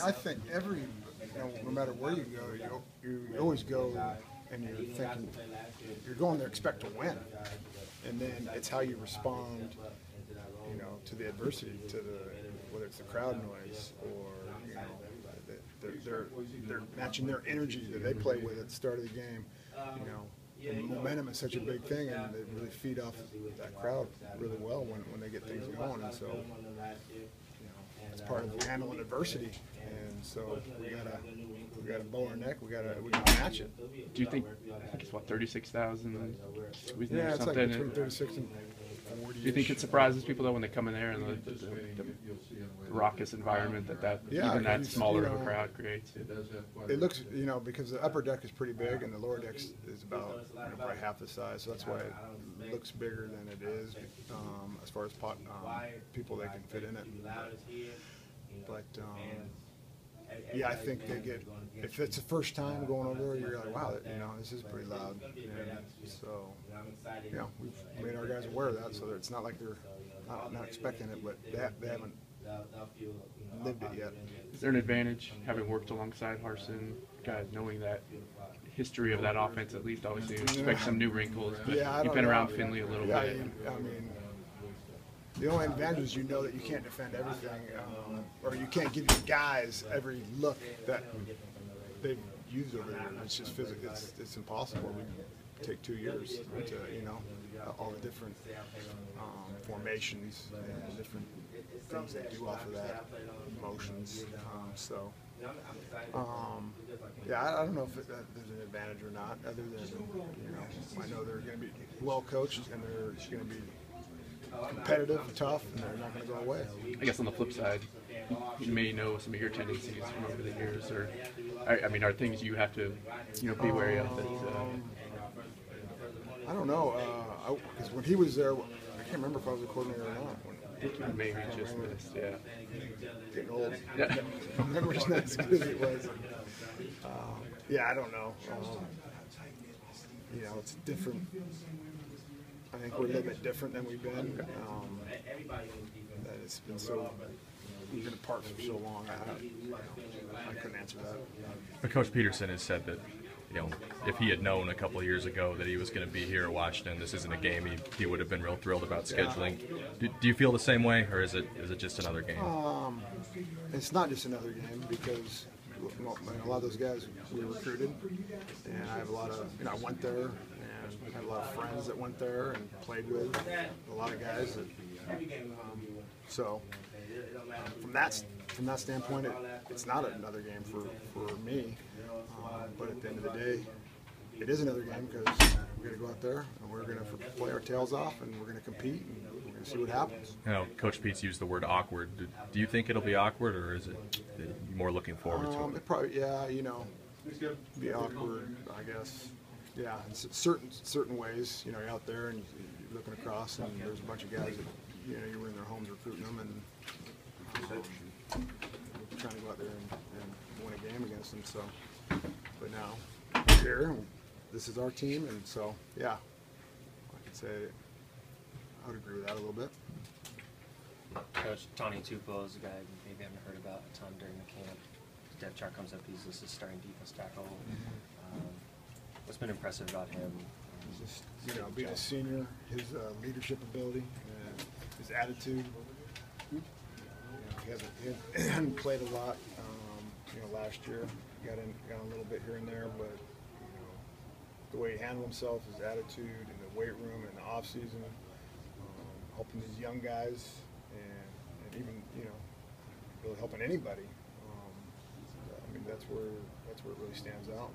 I think no matter where you go, you always go and you're thinking, you're going there expect to win. And then it's how you respond, to the adversity, whether it's the crowd noise or, they're matching their energy that they play with at the start of the game. And momentum is such a big thing, and they really feed off that crowd really well when they get things going. And so, it's part of handling adversity. And so we gotta bow our neck. We gotta match it. Do you think it's 36,000? Yeah, it's like between 36 and 40. Do you think it surprises people though when they come in there and the raucous environment that even that smaller of a crowd creates? It looks, because the upper deck is pretty big and the lower deck is about probably half the size, so that's why it looks bigger than it is as far as people that can fit in it. But yeah, I think they get, if it's the first time going over there, you're like, wow, this is pretty loud. And so, we've made our guys aware of that, so that it's not like they're not expecting it, but they haven't lived it yet. Is there an advantage having worked alongside Harsin, guys knowing that history of that offense? At least, obviously, you expect some new wrinkles, but you've been around Finley a little bit. I mean, the only advantage is that you can't defend everything, or you can't give your guys every look that they've used over there. It's just physically, it's impossible. We take 2 years to, all the different formations and different things they do off of that, motions. Yeah, I don't know if there's an advantage or not, other than, I know they're going to be well coached and they're going to be competitive and tough, and they're not going to go away. I guess on the flip side, you may know some of your tendencies from over the years, or are things you have to, be wary of? I don't know, because when he was there, I can't remember if I was a coordinator or not. I think you maybe just missed, yeah. Getting old. Yeah. Memory's not as good as it was. Yeah, I don't know. It's different. I think we're a little bit different than we've been. That it's been we've been apart for so long. I couldn't answer that. But Coach Peterson has said that, if he had known a couple of years ago that he was going to be here at Washington, this isn't a game, he would have been real thrilled about scheduling. Do you feel the same way, or is it just another game? It's not just another game, because a lot of those guys we recruited, and I have a lot of, I went there, and I have a lot of friends that went there and played with a lot of guys that, so from that standpoint, it's not another game for me, but at the end of the day, it is another game, because we're going to go out there and we're going to play our tails off, and we're going to compete, and we're going to see what happens. Coach Pete's used the word awkward. Do you think it'll be awkward, or is it more looking forward to it? It probably, be awkward, I guess. Yeah, in certain ways, you're out there and you're looking across, and there's a bunch of guys that, you were in their homes recruiting them, and trying to go out there and win a game against them. So, but now we're here, and this is our team, and so yeah, I could say I would agree with that a little bit. Coach, Tony Tupou is a guy you maybe haven't heard about a ton during the camp. His depth chart comes up, he's listed starting defense tackle. What's been impressive about him? Just, being a senior, his leadership ability, and his attitude. He hadn't played a lot, last year. Got a little bit here and there, but the way he handled himself, his attitude in the weight room and the off season, helping these young guys, and even really helping anybody. That's where it really stands out.